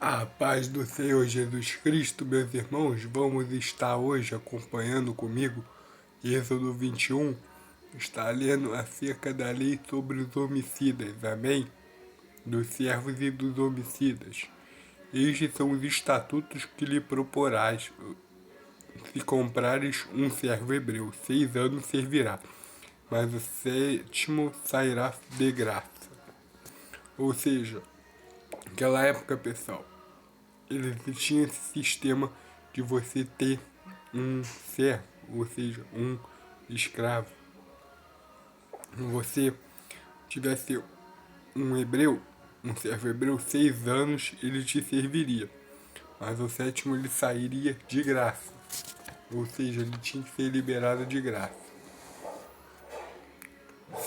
A paz do Senhor Jesus Cristo, meus irmãos, vamos estar hoje acompanhando comigo Êxodo 21, está lendo acerca da lei sobre os homicidas, amém? Dos servos e dos homicidas. Estes são os estatutos que lhe proporás, se comprares um servo hebreu, 6 anos servirá, mas o sétimo sairá de graça. Ou seja, naquela época, pessoal, ele tinha esse sistema de você ter um servo, ou seja, um escravo. Você tivesse um hebreu, um servo hebreu, 6 anos ele te serviria, mas o sétimo ele sairia de graça, ou seja, ele tinha que ser liberado de graça.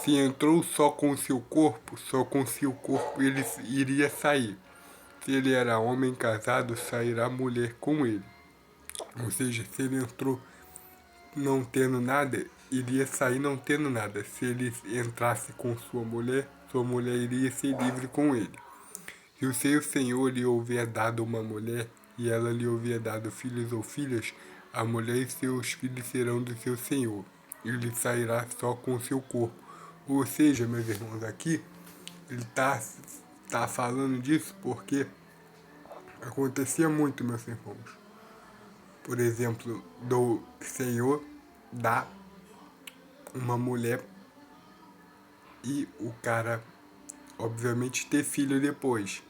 Se entrou só com seu corpo, só com seu corpo ele iria sair. Se ele era homem casado, sairá mulher com ele. Ou seja, se ele entrou não tendo nada, iria sair não tendo nada. Se ele entrasse com sua mulher iria ser livre com ele. Se o seu senhor lhe houver dado uma mulher, e ela lhe houver dado filhos ou filhas, a mulher e seus filhos serão do seu senhor. Ele sairá só com o seu corpo. Ou seja, meus irmãos, aqui ele tá falando disso porque acontecia muito, meus irmãos. Por exemplo, do senhor dá uma mulher e o cara, obviamente, ter filho depois.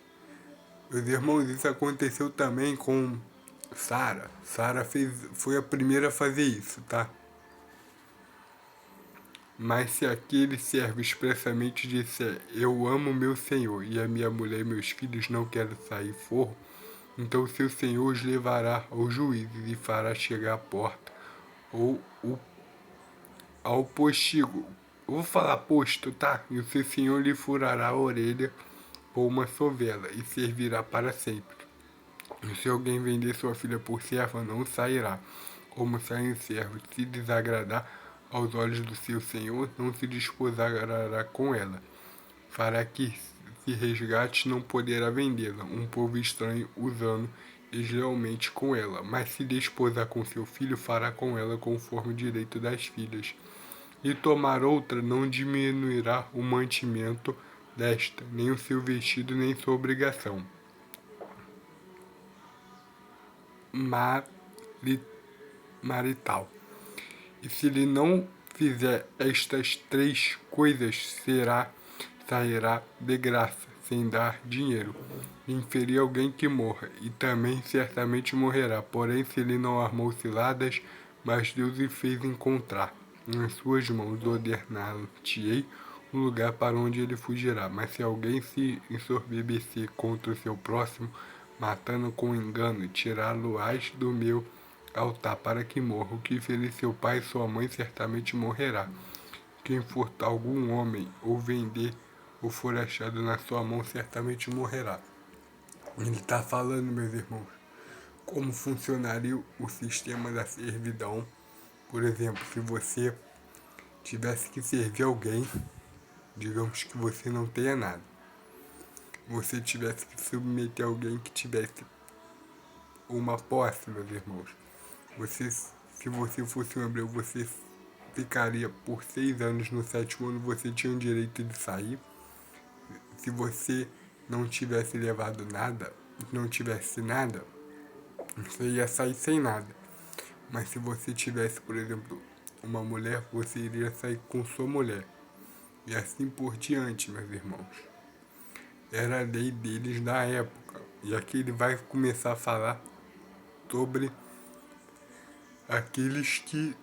Meus irmãos, isso aconteceu também com Sara. Sara foi a primeira a fazer isso, tá? Mas se aquele servo expressamente disser, eu amo meu senhor e a minha mulher e meus filhos não querem sair forro, então seu senhor os levará ao juízo e fará chegar à porta ou ao postigo. Eu vou falar posto, tá? E o seu senhor lhe furará a orelha com uma sovela e servirá para sempre. E se alguém vender sua filha por serva, não sairá, como saem servos. Se desagradar aos olhos do seu senhor, não se desposará com ela. Fará que se resgate, não poderá vendê-la, um povo estranho usando deslealmente com ela. Mas se desposar com seu filho, fará com ela conforme o direito das filhas. E tomar outra não diminuirá o mantimento desta, nem o seu vestido, nem sua obrigação. Marital. E se ele não fizer estas 3 coisas, sairá de graça, sem dar dinheiro. Inferir alguém que morra, e também certamente morrerá. Porém, se ele não armou ciladas, mas Deus o fez encontrar, nas suas mãos ordenar-te-ei um lugar para onde ele fugirá. Mas se alguém se ensoberbecer contra o seu próximo, matando com engano, tirá-lo-ás do meu altar para que morra. O que fez seu pai e sua mãe certamente morrerá. Quem furtar algum homem ou vender ou for achado na sua mão certamente morrerá. Ele está falando, meus irmãos, como funcionaria o sistema da servidão. Por exemplo, se você tivesse que servir alguém, digamos que você não tenha nada, você tivesse que submeter alguém que tivesse uma posse, meus irmãos, se você fosse um hebreu, você ficaria por 6 anos. No sétimo ano você tinha o direito de sair. Se você não tivesse levado nada, não tivesse nada, você ia sair sem nada. Mas se você tivesse, por exemplo, uma mulher, você iria sair com sua mulher. E assim por diante, meus irmãos. Era a lei deles na época. E aqui ele vai começar a falar sobre aqueles que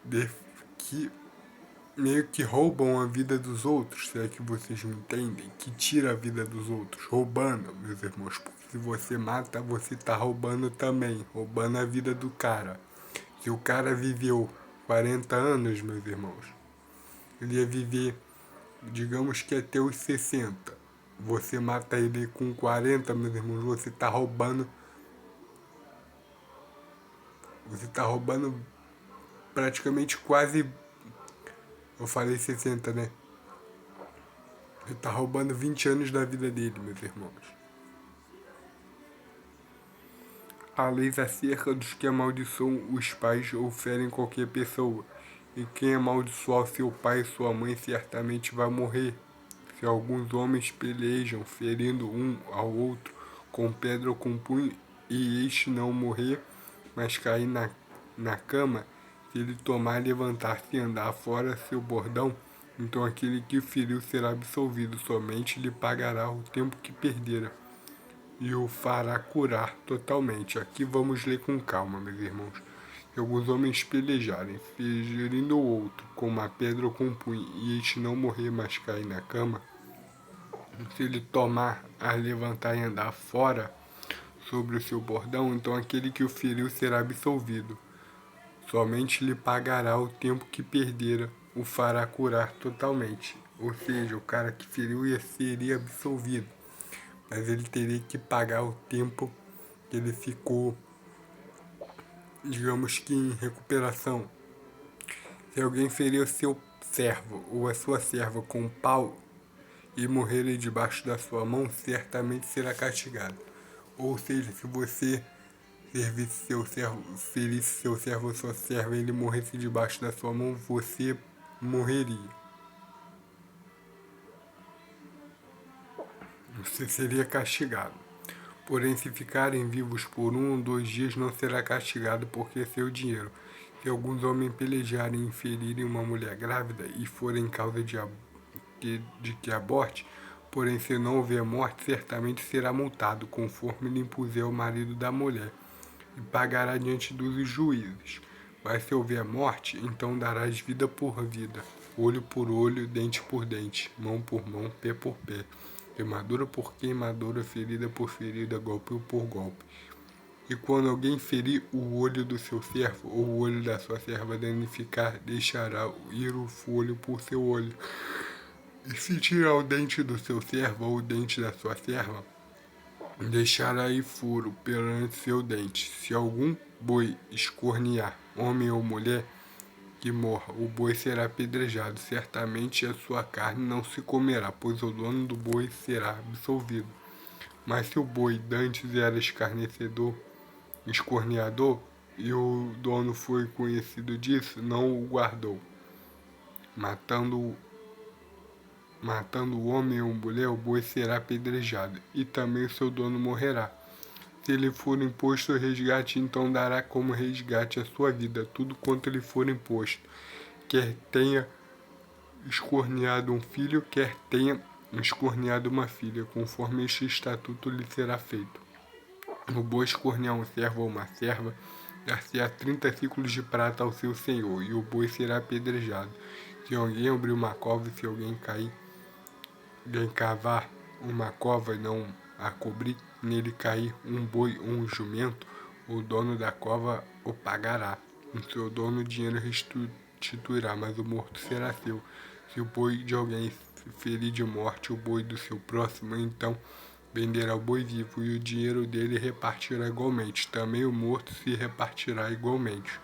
meio que roubam a vida dos outros, se é que vocês me entendem, que tira a vida dos outros, roubando, meus irmãos, porque se você mata, você tá roubando também, roubando a vida do cara. Se o cara viveu 40 anos, meus irmãos, ele ia viver, digamos que até os 60. Você mata ele com 40, meus irmãos, você tá roubando praticamente quase, eu falei 60, né? Você tá roubando 20 anos da vida dele, meus irmãos. Há leis acerca dos que amaldiçoam os pais ou ferem qualquer pessoa. E quem amaldiçoar seu pai e sua mãe certamente vai morrer. Se alguns homens pelejam, ferindo um ao outro com pedra ou com punho, e este não morrer, mas cair na cama, se ele tomar, levantar-se e andar fora seu bordão, então aquele que o feriu será absolvido, somente lhe pagará o tempo que perdera e o fará curar totalmente. Aqui vamos ler com calma, meus irmãos. Se alguns homens pelejarem, ferindo o outro com uma pedra ou com um punho, e este não morrer, mas cair na cama, se ele tomar a levantar e andar fora sobre o seu bordão, então aquele que o feriu será absolvido. Somente lhe pagará o tempo que perdera, o fará curar totalmente. Ou seja, o cara que feriu seria absolvido, mas ele teria que pagar o tempo que ele ficou, digamos que em recuperação. Se alguém ferir o seu servo ou a sua serva com um pau e morrerem debaixo da sua mão, certamente será castigado. Ou seja, se você servisse seu servo, ferisse seu servo ou sua serva e ele morresse debaixo da sua mão, você morreria. Você seria castigado. Porém, se ficarem vivos por 1 ou 2 dias, não será castigado, porque é seu dinheiro. Se alguns homens pelejarem e ferirem uma mulher grávida e forem causa de que aborte, porém se não houver morte, certamente será multado, conforme lhe impuser o marido da mulher, e pagará diante dos juízes. Mas se houver morte, então darás vida por vida, olho por olho, dente por dente, mão por mão, pé por pé, queimadura por queimadura, ferida por ferida, golpe por golpe. E quando alguém ferir o olho do seu servo ou o olho da sua serva danificar, deixará ir o olho por seu olho. E se tirar o dente do seu servo ou o dente da sua serva, deixará ir furo perante seu dente. Se algum boi escornear, homem ou mulher, que morra, o boi será apedrejado. Certamente a sua carne não se comerá, pois o dono do boi será absolvido. Mas se o boi dantes era escarnecedor, escorneador, e o dono foi conhecido disso, não o guardou, matando o homem ou mulher, o boi será apedrejado, e também o seu dono morrerá. Se lhe for imposto o resgate, então dará como resgate a sua vida, tudo quanto lhe for imposto. Quer tenha escorneado um filho, quer tenha escorneado uma filha, conforme este estatuto lhe será feito. O boi escornear um servo ou uma serva, dar-se-á 30 ciclos de prata ao seu senhor, e o boi será apedrejado. Se alguém abrir uma cova, e se alguém cavar uma cova e não a cobrir, nele cair um boi ou um jumento, o dono da cova o pagará. O seu dono o dinheiro restituirá, mas o morto será seu. Se o boi de alguém ferir de morte o boi do seu próximo, então venderá o boi vivo e o dinheiro dele repartirá igualmente. Também o morto se repartirá igualmente.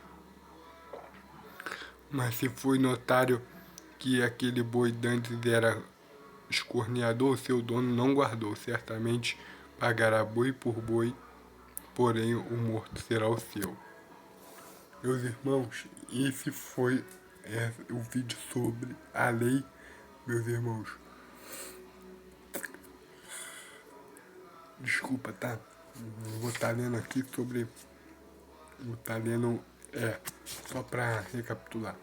Mas se foi notário que aquele boi dantes era escorneador, seu dono não guardou. Certamente pagará boi por boi, porém o morto será o seu. Meus irmãos, esse foi o vídeo sobre a lei, meus irmãos. Desculpa, tá? Vou estar lendo aqui sobre. Vou estar lendo. Só para recapitular.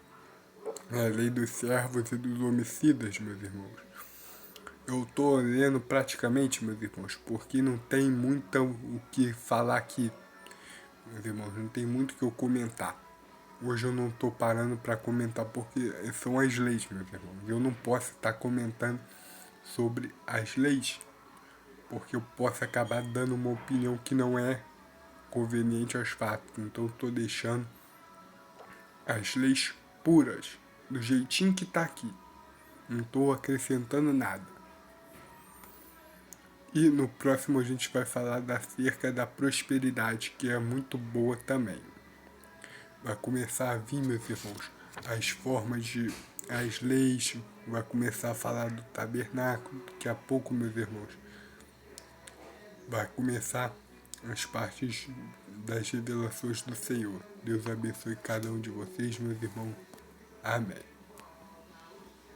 É a lei dos servos e dos homicidas, meus irmãos. Eu tô lendo praticamente, meus irmãos, porque não tem muito o que falar aqui, meus irmãos, não tem muito o que eu comentar. Hoje eu não tô parando para comentar porque são as leis, meus irmãos. Eu não posso estar comentando sobre as leis, porque eu posso acabar dando uma opinião que não é conveniente aos fatos. Então eu tô deixando as leis puras, do jeitinho que tá aqui. Não tô acrescentando nada. E no próximo a gente vai falar acerca da prosperidade, que é muito boa também. Vai começar a vir, meus irmãos, as leis, vai começar a falar do tabernáculo, daqui a pouco, meus irmãos. Vai começar as partes das revelações do Senhor. Deus abençoe cada um de vocês, meus irmãos. Amém.